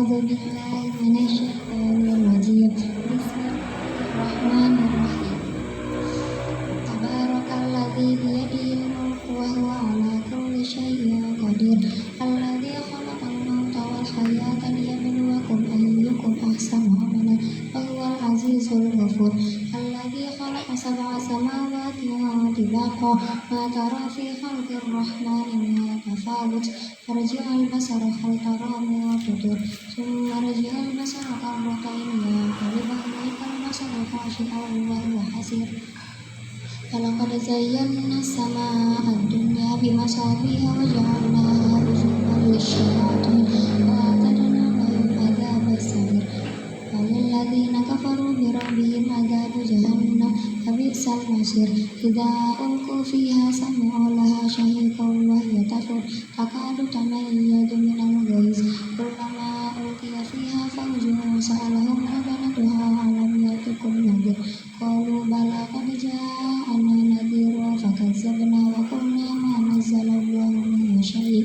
أعوذ بالله من الشيطان الرجيم. بسم الله الرحمن الرحيم. تبارك الذي بيده الملك وهو على كل شيء قدير. الذي خلق الموت والحياة ليبلوكم أيكم أحسن عملا وهو العزيز الغفور. الذي خلق سبع سماوات طباقا ما ترى في خلق الرحمن من تفاوت فارجع البصر هل ترى من فطور ثم ارجع البصر كرتين ينقلب إليك البصر خاشعا وهو حسير. ولقد زينا السماء الدنيا بمصابيح وجعلناها رجوما للشياطين وأعتدنا لهم عذاب السعير. وللذين كفروا بربهم عذاب جهنم فبئس المصير. إذا ألقوا فيها سمعوا لها شهيقا وهي تفور تكاد تميز من الغيظ كلما ألقي فيها فوج سألهم خزنتها ألم يأتكم نذير قالوا بلى قد جاءنا نذير فكذبنا وقلنا ما نزل الله من شيء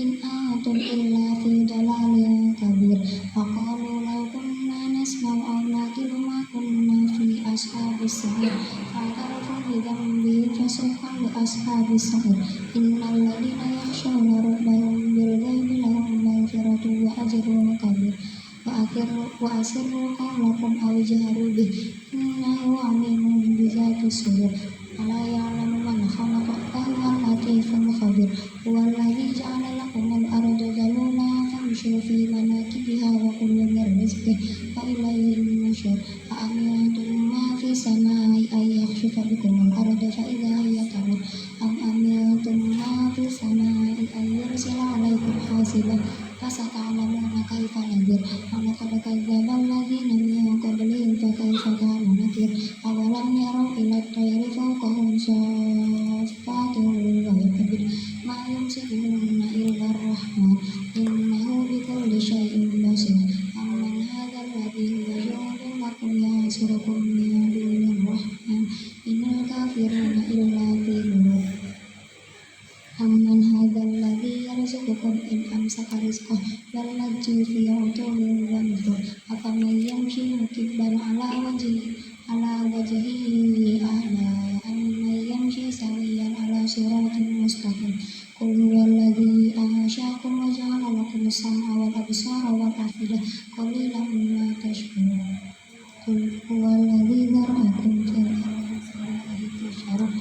إن أنتم إلا في ضلال كبير. وقالوا لو كنا نسمع أو نعقل ما كنا في أصحاب السعير فاعترفوا بذنبهم فسحقا لأصحاب السعير. إن الذين يخشون ربهم بالغيب لهم مغفرة وأجر كبير. وأسروا قولكم أو اجهروا به إنه عليم بذات الصدور. ألا يعلم من خلق وهو اللطيف الخبير. هو الذي جعل لكم الأرض ذلولا فامشوا في مناكبها وكلوا من رزقه وإليه النشور. أأمنتم ما في السماء أن يخسف بكم الأرض فإذا هي تمور أم أمنتم ما في السماء أن يرسل عليكم حاصبا فستعلمون كيف نذير. ولقد كذب الذين من قبلهم فكيف كان نكير. أولم يروا إلى الطير فوقهم صافات ويقبض ما يمسكهن إلا الرحمن إنه بكل شيء بصير. أمن هذا الذي هو جند لكم ينصركم من دون الرحمن إن الكافرون إلا في غرور. أمن هذا الذي يرزقكم إن أمسك رزقه بل لجوا في عتو ونفور. أفمن يمشي مكبا على وجهه أهدى أمن يمشي سويا على صراط مستقيم. قل هو الذي أنشأكم وجعل لكم السمع والأبصار والأفئدة قليلا ما تشكرون. قل هو الذي ذرأكم في الأرض وإليه تحشرون.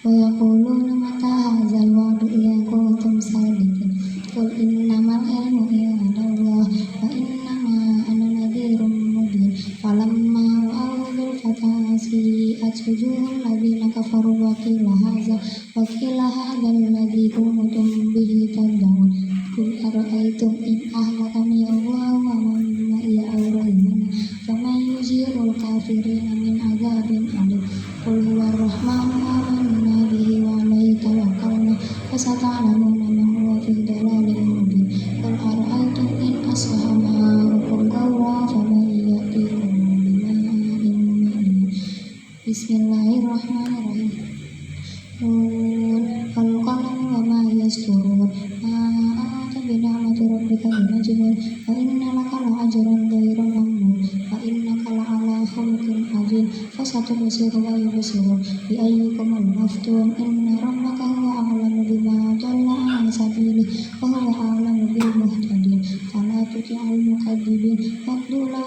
ويقولون متى هذا الوعد إن كنتم صادقين. قل إنما العلم عند الله وإنما أنا نذير مبين. فلما رأوا زلفة سيئت وجوه الذين كفروا وقيل هذا الذي كنتم به تدعون. قل أرأيتم إن أهلكني الله ومن معي أو رحمنا فمن يجير الكافرين من عذاب أليم. قل هو الرحمن آمنا به وعليه توكلنا فستعلمون من هو في ضلال مبين. قل أرأيتم إن أصبح ماؤكم غورا فمن يأتيكم بماء معين. بسم الله الرحمن الرحيم. والقلم وما يسطرون. ما أنت بنعمة ربك بمجنون وإن لك لأجرا غير ممنون وإنك لعلى خلق عظيم. فستبصر ويبصرون بأيكم المفتون. إن ربك هو أعلم بما ضل عن سبيله وهو أعلم بالمهتدين. فلا تطع المكذبين ودوا لو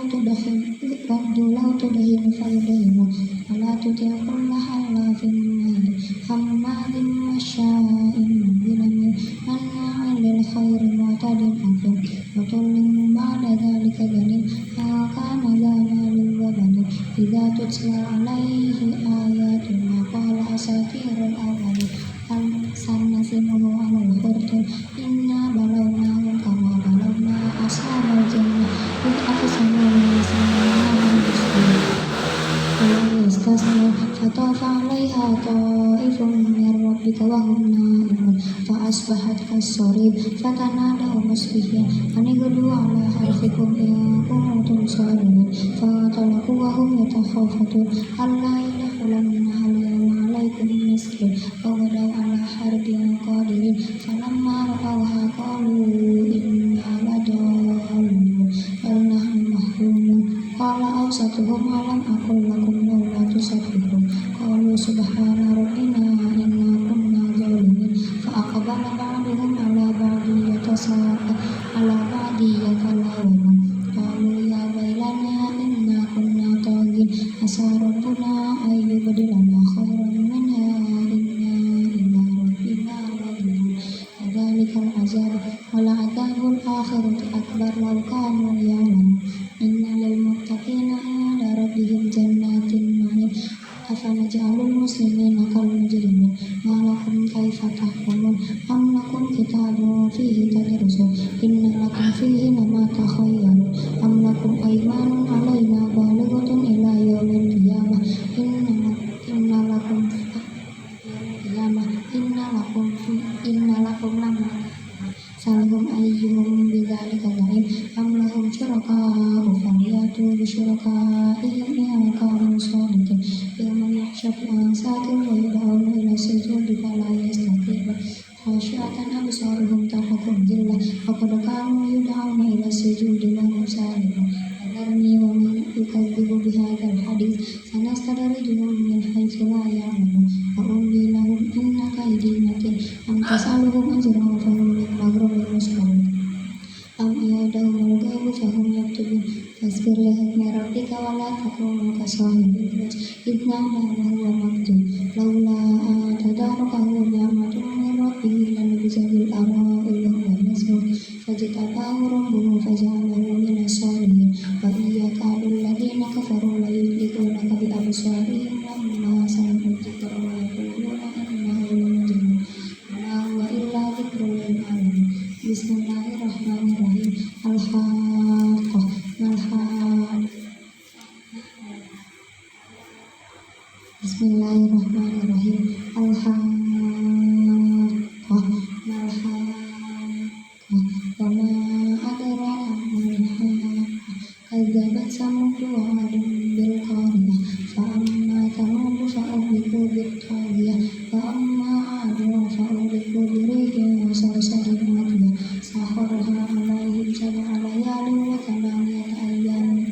تدهن فيدهنون. ولا تطع كل حلاف مهين هماز مشاء بنميم مناع للخير معتد أثيم عتل بعد ذلك زنيم أن كان ذا مال وبنين. إذا تتلى عليه آياتنا قال أساطير الأولين سنسمه على الخرطوم إنا بلوناهم كما بلونا أصحاب الجنة إذ أقسموا لرسولهم فلم يستسلموا فطاف عليها طائف من ربك وهم نائمون فأصبحت كالصريم فتنادوا مصبحين أن اغدوا على حرثكم إن كنتم صارمين. فانطلقوا وهم يتخافتون ألا يدخلنها اليوم عليكم مسكين وغدوا على حرد قادرين. فلما رأوها قالوا إنا لضالون sa'altuhum alam aqul lakum laula tusabbihun qalu subhana rabbina inna kunna zalimin fa aqbala ba'duhum ala ba'di yatalawun qalu ya wailana inna kunna taghin asa rabbuna ay yubdilana khairan minha inna ila rabbina raji'un kadzalikal azab wal adzabul akhirati akbar law kanu ya'lamun inna lil muttaqina 'inda rabbihim jannatin na'im afanaj'alul muslimina kal mujrimin ma lakum kaifa tahkumun am lakum kitabun fihi tadrusun inna lakum fihi ma takhayyarun am lakum aymanun 'alaina balighatun ila yaumil qiyamah inna lakum lamma salhum ayyuhum bidzalika za'im am lahum syuraka'u falyatu bi syurakaihim in kanu shadiqin yawma yuhsharu an-saqim wa yud'auna ila sujudi fala yastati'un khashi'atan absaruhum tarhaquhum dhillah wa qad kanu yud'auna ila sujudi wa hum salimun fadharni wa man yukadzibu bihadzal hadits sanastadrijuhum min haitsu la ya'lamun wa umli lahum inna kaydi matin am tas'aluhum ajran fa hum min maghramin muslimun am yadahumul ghaibu fahum yaktubun fasbir li hukmi rabbika wa la takunu ka sahibil hut idh nada wa huwa maktub laula tadarakahu ni'matun min rabbih lanabisa bil ara'i wa huwa masrur fajtabahu rabbuhu faja'alahu minas salihin wa iyyakadu alladhina kafaru la yuzliqunaka bi absarihim lamma sami'u dzikra wa yaquluna innahu lamajnun ma huwa illa dzikrun lil alamin Bismillahirrahmanirrahim Al-Haqqah Mal-Haqqah Bismillahirrahmanirrahim Al-Haqqah Mal-Haqqah wa ma adraka mal-haqqah kadzabat samud wa 'adun bil qariyah fa amma thamud fa uhliku bit taghiyah wa amma 'adun fa uhliku bi rihin sarsarin atiyah sakharaha 'alaihim sab'a layalin wa thamaniyata ayyamin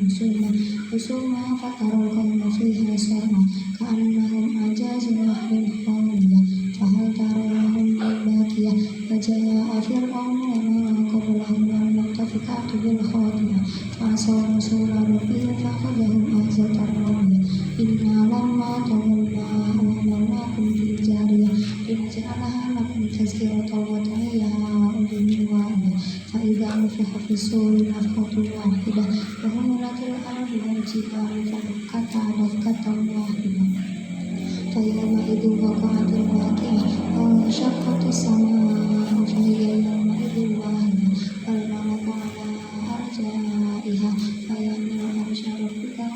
husuma fataral qawma fiha sar'a ka'annahum a'jazu nakhrin khawiyah fahal tara lahum min baqiyah wa jaa'a fir'aunu wa man qablahum wal mu'tafikatu bil khatiyah fa'asaw rasula rabbihim fa'akhadhahum akhzatan rawiyah inna lamma tawal ma'u hamalnakum fil jariyah linaj'alaha lakum tazkiratan wa ta'iyaha udhun wa'iyah fa idza nufiha fis suri nafhatun wahidah wa humilatil ardu wal jibalu fa dukkata dakkatan wahidah fa yawma idzin waqa'atil waqi'ah wa shaqqatis samaa'u fa hiya yawma idzin wahiyah wal malaku 'ala arja'iha fa yahmilu arsya rabbika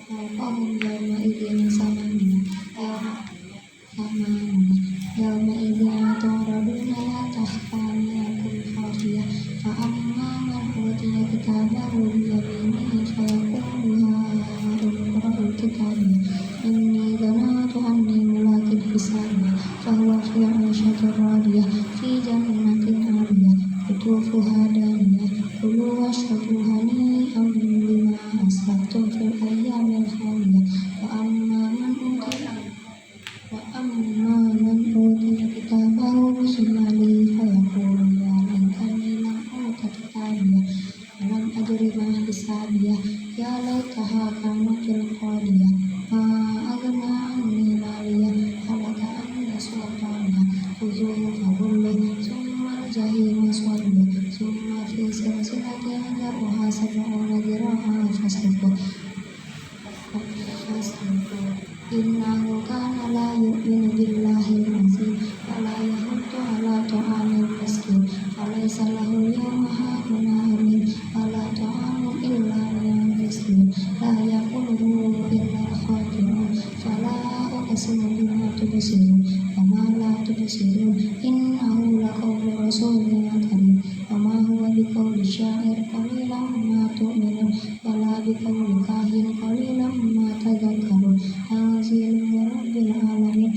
fawqahum yawma idzin yawma idzin tu'raduna la takhfa minkum khafiyah fa amma man utiya kitabahu bi yaminihi fa yaqulu ha'umqra'u kitabiyah inni dhanantu anni mulaqin hisabiyah fa huwa fi 'ishatin radiyah fi jannatin 'aliyah qutufuha daniyah kulu washrabu hani'an bima aslaftum fil ayyamil khaliyah wa amma man utiya kitabahu bi shimalihi fa yaqulu ya laitani lam uta kitabiyah wa lam adri ma hisabiyah ya laitaha kanatil qadiyah ma aghna anni maliyah halaka anni sultaniyah khuzuhu faghulluhu thumma al-jahima salluhu thumma fi silsilatin zar'uha sab'una dhira'an fasluquhu innahu kana la yu'minu billahil azim wa la yahuddu ala ta'amil miskin falaysa lahu al-yawma hahuna hamim wa la ta'amun illa min ghislin la yaquluhu illa al-khati'un fala uqsimu bima tubsirun wa ma la tubsirun innahu laqawlu rasulin karim wa ma huwa biqawli sya'ir qalilan ma tu'minun wa la biqawli kahin qalilan ma tadhakkarun tanzilun min rabbil alamin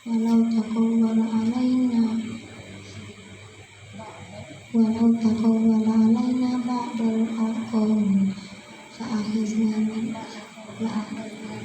walau taqawwala alaina ولو تقول علينا بعض الأقوال لأخذنا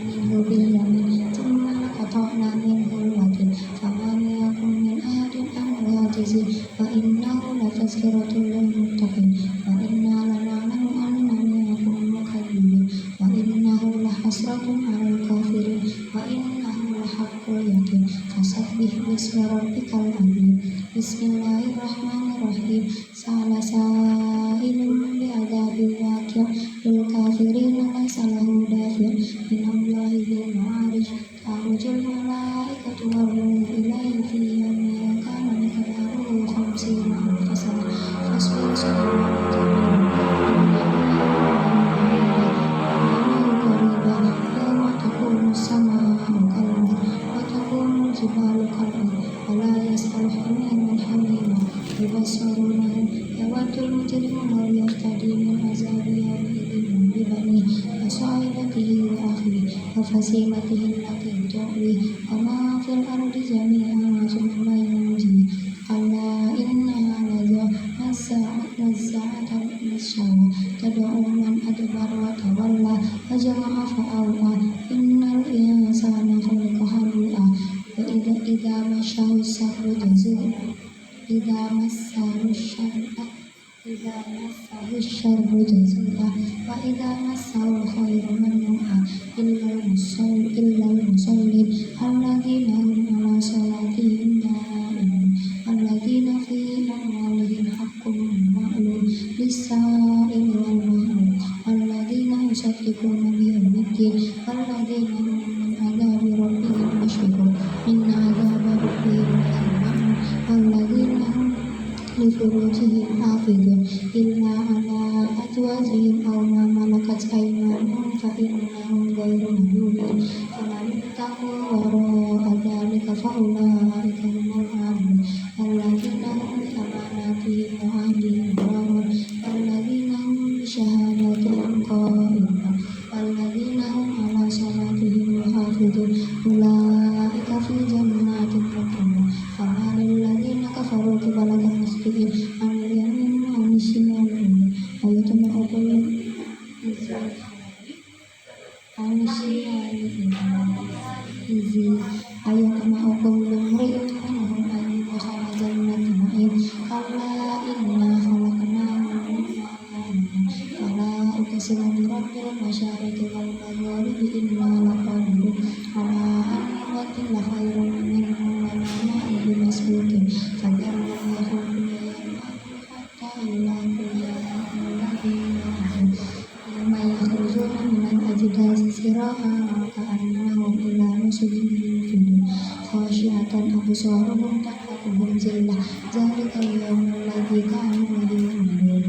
منه باليمين ثم لقطعنا منه الوتين فما منكم من أحد عنه حاجزين وإنه لتذكرة للمتقين وإنا لنعلم أن منكم مكذبين وإنه لحسرة على الكافرين وإنه لحق اليقين فسبح باسم ربك العظيم بسم الله الرحمن الرحيم سأل سائل بعذاب واقع للكافرين ليس له دافع من الله ذي المعارج تعرج الملائكة والروح إليه في يوم كان مقداره 50,000 سنة فاصبر صبرا جميلا يوم تكون السماء كالمهل وتكون الجبال كالعهن ولا يسأل حميم حميما يبصرونه يود المجرم لو يفتدي من عذاب يومئذ ببنيه وصاحبته وأخيه وفصيلته التي تؤويه ومن في الأرض جميعا ثم ينجيه كلا إنها لظى نزاعة للشوى تدعو من أدبر وتولى وجمع فأوعى إن الإنسان خلق هلوعا إذا مسه الشر جزوعا إذا مسه الشر جزوعا وإذا مسه الخير منوعا إلا المصلين الذين هم على صلاتهم دائمون الذين في أموالهم حق معلوم للسائل والمحروم الذين يصدقون بيوم الدين والذين هم من عذاب ربهم مشفقون إن عذاب ربهم لمحيط والذين هم لفروجهم حافظون إلا على أزواجهم أو ما ملكت أيمانهم فإنهم غير ملومين فمن ابتغى وراء ذلك فأولئك هم العادون الذين هم بأماناتهم وعهدهم راعون والذين هم بشهاداتهم قائمون والذين هم على صلاتهم يحافظون أولئك في جنات مكرمون فما للذين كفروا قبلك مهطعين عن اليمين وعن الشمال ويطمع كل عن الشمال أيطمع كل امرئ منهم أن يدخل جنة نعيم كلا إنا خلقناهم مما يعلمون فلا أقسم برب المشارق والمغارب إنا لقادرون على أن نبدل خيرا منهم وما نحن بمسبوقين فذرهم يخلقوا حتى يلاقوا يومهم الذي يوعدون يوم يخرجون من الأجداث سراعا كأنهم إلى نصب يوفدون خاشعة أبصارهم ترهقهم ذلة ذلك اليوم الذي كانوا يوعدون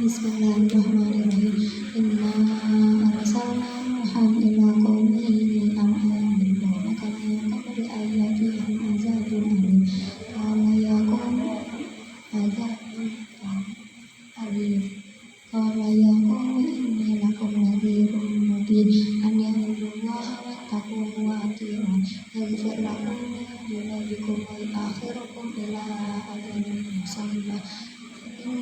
بسم الله الرحمن الرحيم إنا أرسلنا نوحا إلى قومه أن أنذر وكان من قبل أن يأتيهم عذاب أليم قال يا قوم عذاب أليم قال يا قوم إني لكم نذير مبين أن اعبدوا الله واتقوه وأطيعون يغفر لكم من ذنوبكم ويؤخركم إلى أجل مسمى إن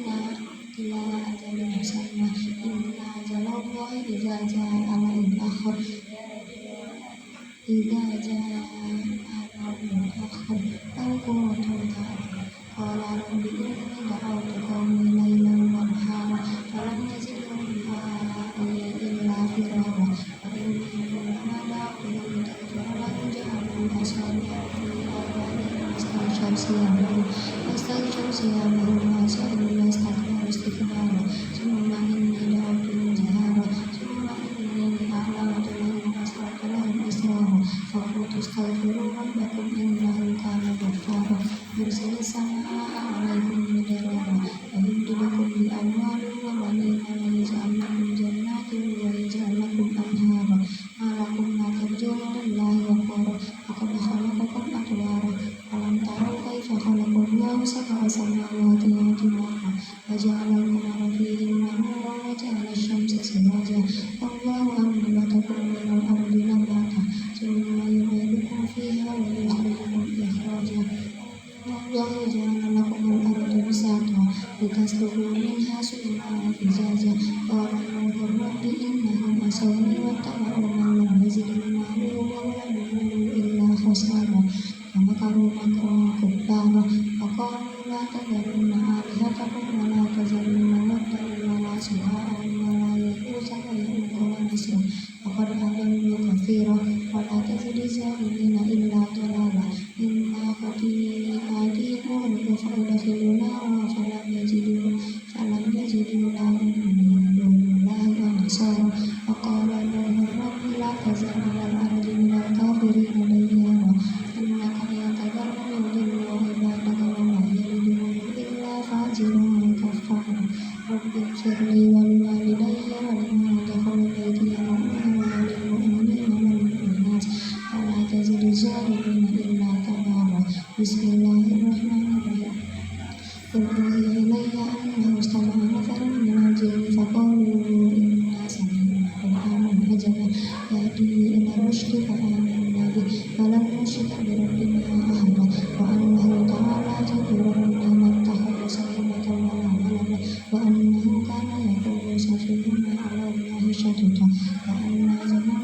أجل الله إذا جاء أمر آخر أو كنتم تعلمون قال رب إني دعوت قومي ليلا ونهارا فلم يزدهم دعائي إلا فرارا وإني كلما دعوتهم لتغفر لهم جعلوا أصابعهم في آذانهم واستغشوا ثيابهم وأصروا واستكبروا استكبارا ثم إني دعوتهم جهارا ثم إني أعلنت لهم وأسررت لهم إسرارا فقلت استغفروا ربكم إنه كان غفارا يرسل السماء عليكم مدرارا ويمددكم بأموال وبنين ويجعل لكم جنات ويجعل لكم أنهارا ما لكم لا ترجون لله وقارا وقد خلقكم أطوارا ألم تروا كيف خلق الله سبع سماوات طباقا وجعل القمر فيهن نورا وجعل الشمس سراجا والله أنبتكم من الأرض نباتا ثم يعيدكم فيها ويخرجكم إخراجا والله جعل لكم الأرض بساطا لتسلكوا منها سبلا فجاجا قال نوح رب إنهم عصوني واتبعوا من لم يزده ماله وولده إلا خسارا فمكروا مكرا كبارا وقالوا لا تذرن آلهتكم ولا تذرن ودا ولا سواعا ولا يغوث ويعوق ونسرا وقد أضلوا كثيرا ولا تزد الظالمين إلا ضلالا مما خطيئاتهم أغرقوا فأدخلوا نارا فلم يجدوا لهم من دون الله أنصارا وقال نوح رب لا تذر على الأرض من الكافرين ديارا إنك إن تذرهم يضلوا عبادك ولا يلدون إلا فاجرا كفارا رب اغفر لي ولوالدي ولمن دخل بيتي مؤمنا وللمؤمنين والمؤمنات ولا تزد الظالمين إلا تبارا بسم الله الرحمن الرحيم قل أوحي إلي أنه استمع نفر من الجن فقالوا إنا سمعنا قرآنا عجبا يهدي إلى الرشد فآمنا به ولن نشرك بربنا أحدا وأنه تعالى جد ربنا ما اتخذ صاحبة ولا ولدا وأنه كان يقول سفيهنا على الله شططا وأنا ظننا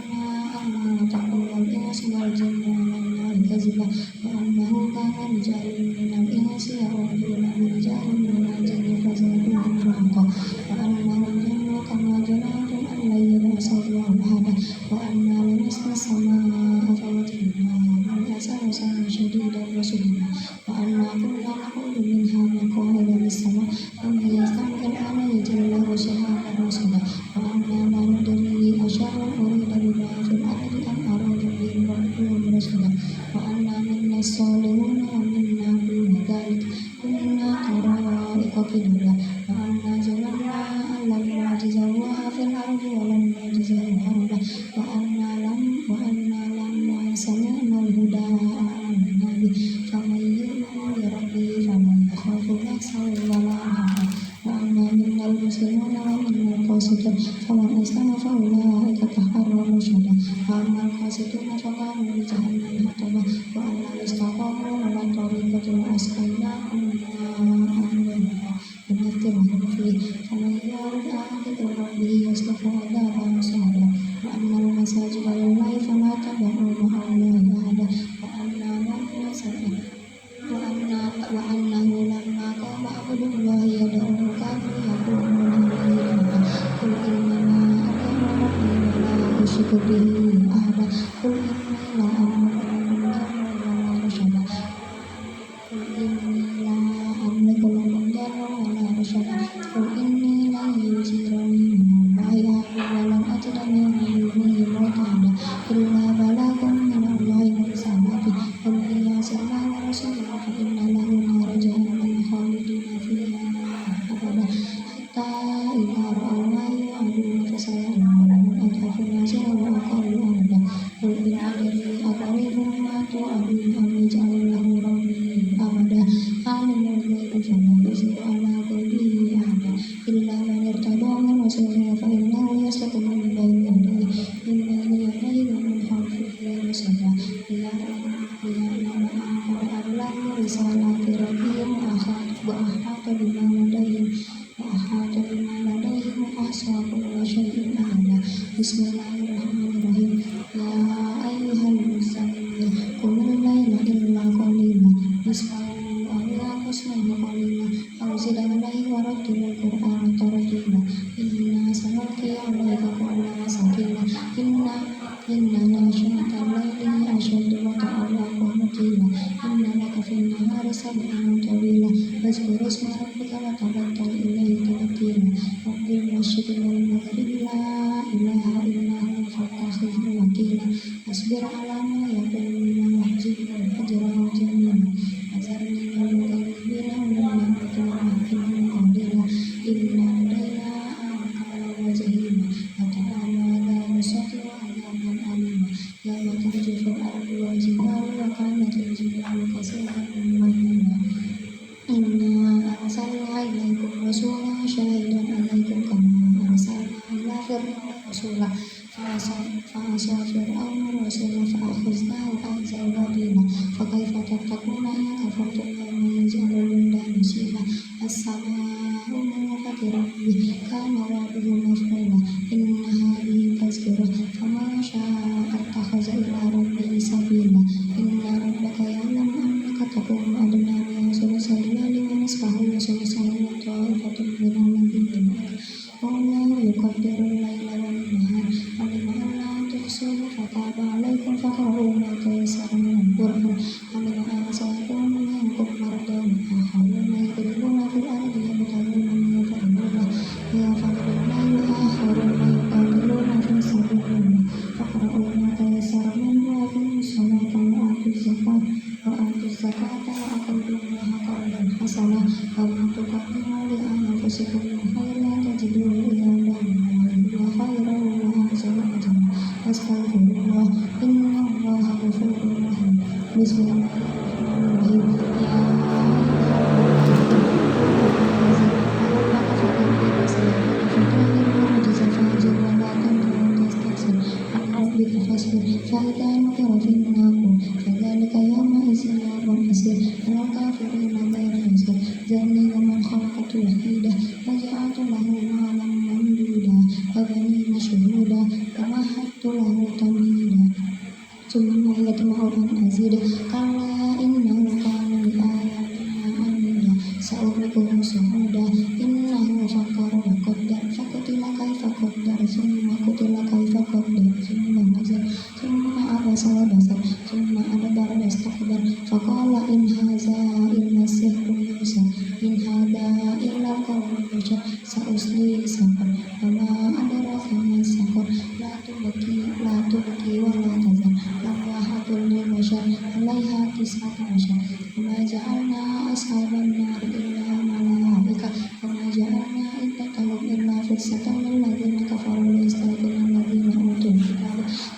أن لا تقول الإنس والجن على الله كذبا وأنه كان رجال من الإنس يعوذون برجال من الجن فزادوهم رهقا وأنهم ظنوا كما ظننتم أن لن يبعث الله أحدا وأنا لمسنا السماء فوجدناها ملأسا شديدا وشهبا وأنا كنا نقول منها مقاعد للسماء فمن يستمع الآن يجعل له شهابا رصدا وأنا لا ندري أشر أريد بما في الأرض أم أراد بهم ربهم رشدا وأنا منا الصالحون ومنا دون ذلك كنا طرائق قددا وأنا ظننا أن لن نعجز الله في الأرض ولن نعجزه هربا وأنا لما سمعنا الهدى آمنا به فمن يؤمن بربه فلا يخاف بأسا ولا رهقا وأنا منا المسلمون ومنا القاسطون فمن أسلم فأولئك تحروا رشدا وأما القاسطون فكانوا لجهنم حطبا وأن لو استقاموا على الطريقة لأسقيناهم ماء لنفتنهم فيه فمن يعرض عن ذكر ربه يسلك عذابا صعدا وأن المساجد لله فلا تدعوا مع الله أحدا وأنه لما قام عبد الله يدعوه كانوا يقولون عليه لبدا قل إنما أدعو ربي ولا أشرك به أحدا قل إني لا أملك لكم ضرا ولا رشدا قل إني لا أملك لكم ضرا ولا رشدا قل إني لن يجيرني من الله أحد ولن أجد من دونه ملتحدا إلا بلاغ من الله ورسالته قل إن يعص الله ورسوله فإن له نار جهنم خالدين فيها أبدا حتى إذا رأوا ما يوعدون فسيعلمون من أضعف الناصر وأقل عهدا قل إن أدري أقريب ما توعدون أم يجعل له ربي أمدا عالم الغيب فلا يظهر على غيبه أحدا إلا من ارتضى من رسول فإنه يسلك من بين يديه ومن خلفه رصدا ليعلم أن قد أبلغوا رسالات ربهم وأحاط بما لديهم وأحصى كل شيء علما بسم الله الرحمن الرحيم يا أيها المزمل قم الليل إلا قليلا نصفه أو انقص منه قليلا أو زد عليه ورتل القرآن ترتيلا إنا سنلقي عليك قولا ثقيلا إن ناشئة الليل أشد وطئا وقيلا إن لك في النهار سبحا طويلا واذكر اسم ربك وتبتل إليه تبتيلا رب المشرق والمغرب لا إله إلا هو فاتخذه وكيلا اصبر على ما يقولون واهجرهم هجرا جميلا وذرني والمكذبين ولنعمة ومهلهم قليلا إن لدينا أنكالا وجحيما وطعاما ذا غصة وعذابا أليما يوم ترجف الأرض والجبال وكانت الجبال كثيرا مهيلا إنا أرسلنا إليكم رسولا شاهدا عليكم كما أرسلنا إلى فرعون رسولا فعصى فرعون الرسول فأخذناه أخذا وبيلا فكيف تتقون إن كفرتم يوما يجعل الولدان شيبا السماء inna rabbaka ya'lamu annaka taqumu adna min sulusayil layli wa nisfahu wa sulusahu wa ta'ifatun minal ladina ma'aka wallahu yuqaddiru al-layla wan-nahar alima an la tuhsuhu fataba alaykum faqra'u ma tayassara minal Qur'an alima an sayakunu minkum mardan wa akharuna yadribuna fil ardi yabtaghuna min fadlillah wa akharuna yuqatiluna fi sabilillah faqra'u ma tayassara minhu wa aqimus salata wa atuz zakata wa aqridullaha qardan hasanah wa ma tuqaddimu li anfusikum min khairin tajiduhu indallahi huwa khairan wa ahsanu ajran wastaghfirullah innallaha ghafurur rahim. Bismillahirrahmanirrahim. فإذا نقر في الناقور فذلك يومئذ يوم عسير على الكافرين غير يسير ذرني ومن خلقت وحيدا وجعلت له مالا ممدودا وبنين شهودا ومهدت له تمهيدا ثم يطمع أن أزيد كلا إنه كان لآياتنا عنيدا سأغرقه صعودا إنه فكر وقدر فقتل كيف قدر ثم قتل كيف قدر ثم نظر ثم عبس وبصر ثم أدبر واستكبر فقال إن هذا إلا سحر يؤثر إن هذا إلا قول البشر سأصليه سقر وما أدراك ما سقر لا تبكي ولا تذر لواحة للبشر عليها 19 وما جعلنا أصحاب النار إلا ملائكة وما جعلنا عدتهم إلا فتنة للذين كفروا ليستيقن الذين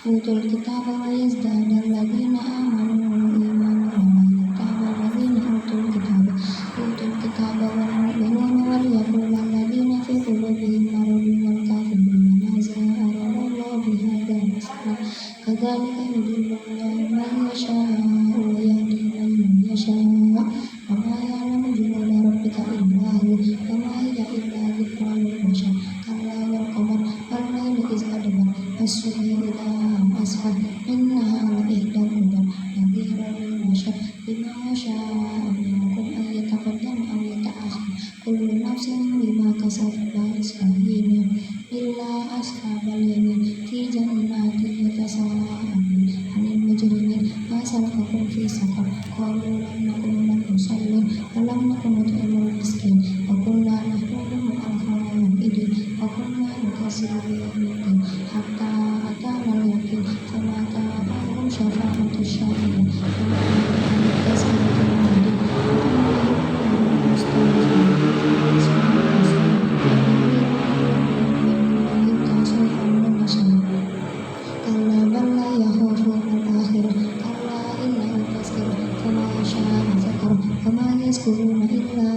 أوتوا الكتاب ويزداد الذين آمنوا إيمانا ولا يرتاب الذين أوتوا الكتاب والمؤمنون وليقول الذين في قلوبهم مرض والكافرون ماذا أراد الله بهذا مثلا كذلك يضل الله من يشاء ويهدي من يشاء وما يعلم جنود ربك إلا هو وما هي إلا ذكرى للبشر كلا والقمر والليل إذ أدبر والصبح إذا أسفر إنها لإحدى الكبر نذيرا للبشر لمن شاء منكم أن يتقدم أو يتأخر كل نفس بما كسبت رهينة إلا أصحاب اليمين في جنات يتساءلون عن المجرمين ما سلككم في سقر قالوا لم نكن من المصلين ولم نكن نطعم المسكين وكنا نخوض مع الخوائضين وكنا نكذب بيوم الدين حتى أتانا اليقين فما تنفعهم شفاعة الشافعين وما كنا نستجيب بالدين كلا بل لا يخافون الآخرة كلا إنه تذكرة فما يشاء ذكر وما يذكرون إلا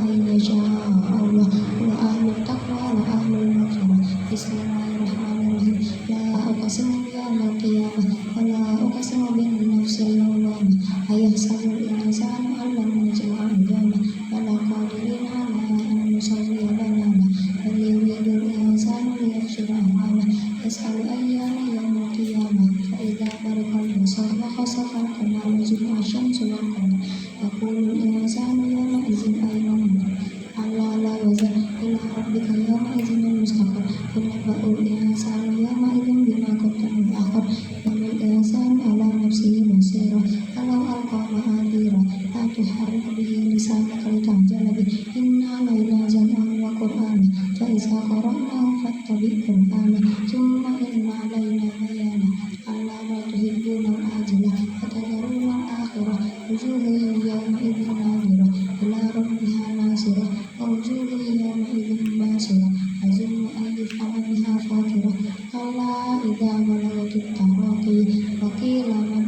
أن يشاء الله هو أهل التقوى وأهل المغفرة. بسم الله الرحمن الرحيم. لا أقسم بيوم القيامة ولا أقسم بالنفس اللوامة أيحسب الإنسان أن لن نجمع عظامه بلى قادرين على أن نسوي بنانه بل يريد الإنسان ليحشر أمامه يسأل أيان يوم القيامة فإذا برق البصر وخسف القمر وجمع الشمس والقمر يقول الإنسان يومئذ أين المفر كلا لا وزر إلى ربك يومئذ المستقر ينبأ الإنسان يومئذ بما قدم وأخر بل الإنسان على نفسه بصيرة ولو ألقى معاذيره لا تحرك به لسانك لتعجل به إن علينا جمعه وقرآنه فإذا قرأناه فاتبع قرآنه ثم إن علينا بيانه ألا لا تحبون العاجلة وتذرون الآخرة وجوه يومئذ ناظرة إلى ربها ناصرة ووجوه يومئذ باسرة تظن أن يفعل بها فاقرة كلا إذا بلغت التراقي وقيل من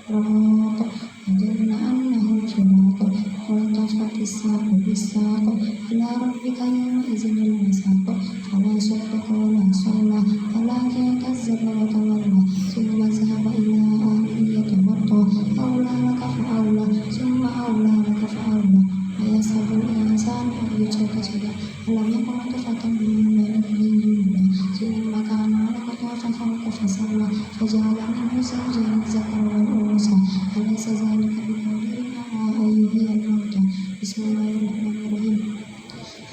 راق وظن أنه فراق والتفت الساق بالساق إلى ربك يومئذ المساق فلا صدق ولا صلى ولكن كذب وتولى ثم ذهب إلى أهله يتمطى أولى لك فأولى ثم أولى لك فأولى أيحسب الإنسان أن يترك سدى ألم يكن نطفة من ماء يمنى ثم كان علقة فخلق فسوى فجعل منه زوجين الذكر والأنثى أليس ذلك بقادر على أن يحيي الموتى بسم الله الرحمن الرحيم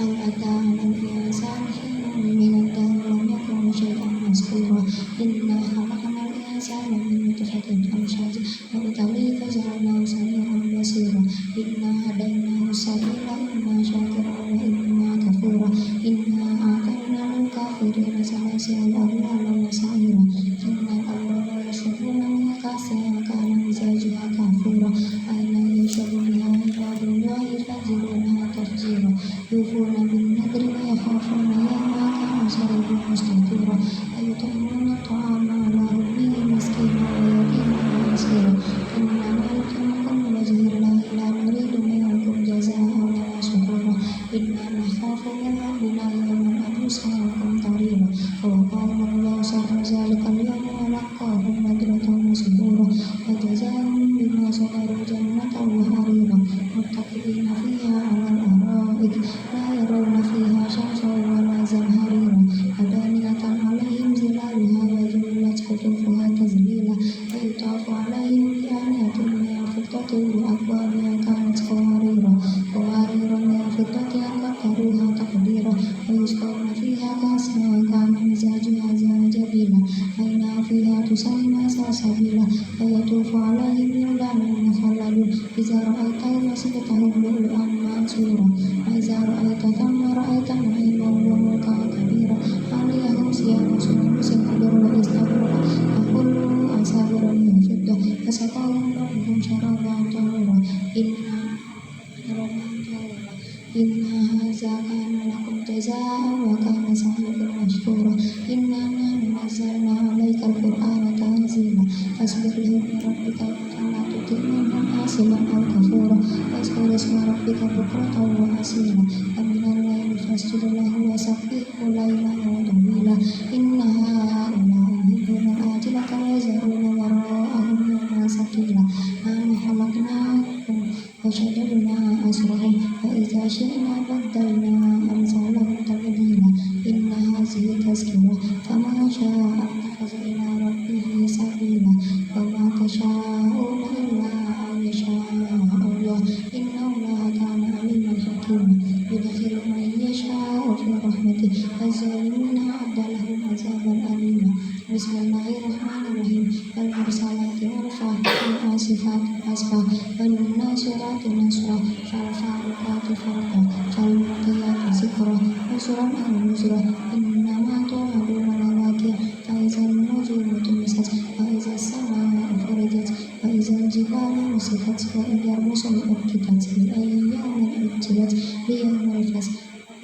هل أتى على الإنسان حين من الدهر لم يكن شيئا مذكورا إنا خلقنا الإنسان من نطفة أمشاج نبتليه فجعلناه سميعا بصيرا إنا هديناه السبيل إما شاكرا وإما كفورا إنا أعطينا للكافرين سلاسل أغلالا وسعيرا إن الأبرار يشربون من كأس كان مزاجها كافورا أين يشرب بها عباد الله يفجرونها تفجيرا يوفون بالنذر ويخافون يوما كان شره مستطيرا أيطعمون الطعام على حبه مسكينا ويتيما وأسيرا إنما نطعمكم لوجه الله لا نريد منكم جزاء ولا شكورا إنا نخاف من ربنا يوما عبوسا قمطريرا فوقاهم الله شر ذلك اليوم ولقاهم نضرة وسرورا وجزاهم بما صبروا جنة وحريرا متكئين فيها على الأرائك لا يرون فيها شمسا ولا زمهريرا ودانية عليهم ظلالها وذلت قطوفها تذليلا ويطاف عليهم بآنية من فضة وأكواب كانت قوارير من فضة قدروها تقديرا ويسقون فيها كأسا كان مزاجها زنجبيلا عينا فيها تسمى سلسبيلا ويطوف عليهم ولدان مخلدون إذا رأيت حسبتهم لؤلؤا منثورا وإذا رأيت ثم رأيت نعيما وملكا كبيرا عليهم ثياب سندس خضر واستبرق وكلوا أساور من فضة فسقاهم ربهم شرابا طهورا إن هذا كان لكم جزاء وكان سعيكم مشكورا إنا نحن نزلنا عليك القرآن تنزيلا فاصبر لحكم ربك فلا تطع منهم آثما أو كفورا واذكر اسم ربك بكرة وأصيلا ومن الليل فاسجد له وسبحه ليلا وطويلا إن هؤلاء يحبون العاجلة ويذرون وراءهم يوما ثقيلا نحن خلقناهم وشددنا أسرهم وإذا شئنا بدلنا أمثالهم تبديلا إن هذه تذكرة فمن شاء اتخذ إلى ربه سبيلا وما تشاءون إلا أن يشاء الله إن الله كان عليما حكيما يدخل من يشاء في رحمته والظالمين أعد لهم عذابا أليما بسم الله الرحمن الرحيم والمرسلات عرفا والعاصفات عصفا والناشرات نشرا فالفارقات فرقا فالملقيات ذكرا نشرا أو نشرا إنما توعدون لواقع فإذا النجوم طمست وإذا السماء فرجت وإذا الجبال نسفت وإذا الرسل أقتت لأي يوم أجلت ليوم الفصل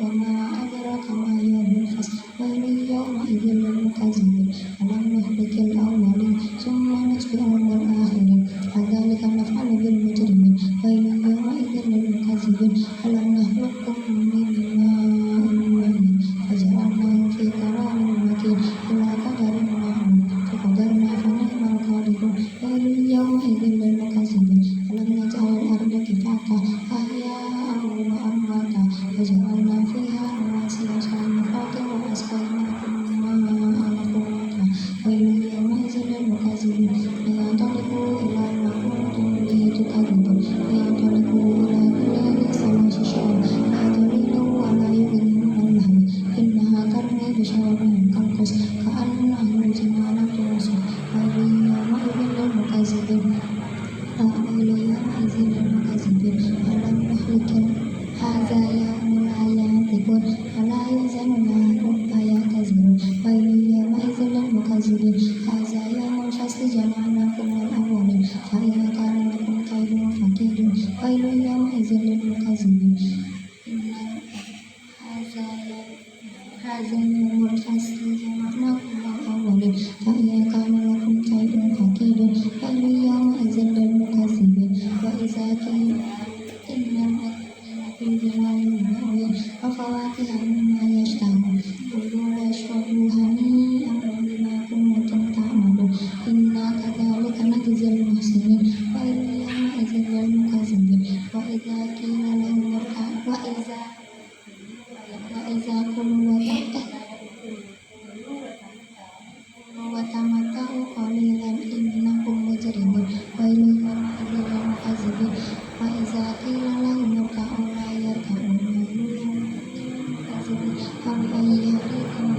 وما أدراك ما يوم الفصل ويل يومئذ للمكذبين ألم نهلك الأولين ثم نتبعهم الآخرين كذلك نفعل بالمجرمين ويل يومئذ للمكذبين ألم نخلقكم من ماء مهين فجعلناه في قرار مكين إلى قدر معلوم فقدرنا فنعم القادرون ويل يومئذ للمكذبين ألم نجعل الأرض كفاتا أحياء وأمواتا وجعلنا فيها رواسي شامخات وأسقيناكم ماء غدقا ويل يومئذ للمكذبين لينطلقوا إلى ما كنتم به تكذبون لينطلقوا إلى كل سماء شام لا تريد ولا يغني من اللهب إنها ترمي بشرر كالقصر كأنه جمالة صفر ويل يومئذ للمكذبين ويل يومئذ للمكذبين ألم نهلك هذا يوم لا ينطقون ولا يؤذن لهم فيعتذرون ويل يومئذ للمكذبين هذا يوم الفصل جمعناكم والأولين فإن كان لكم كيد فكيدون ويل يومئذ للمكذبين هذا يوم الفصل جمعناكم والأولين فإن كان لكم كيد فكيدون ويل يومئذ للمكذبين وإذا قيل إن في ظلال وعيون وفواكه مما يشتهون كلوا واشربوا هنيئا بما كنتم تعملون إنا كذلك نجزي المحسنين ويل يومئذ للمكذبين وإذا قيل لهم فبأي حديث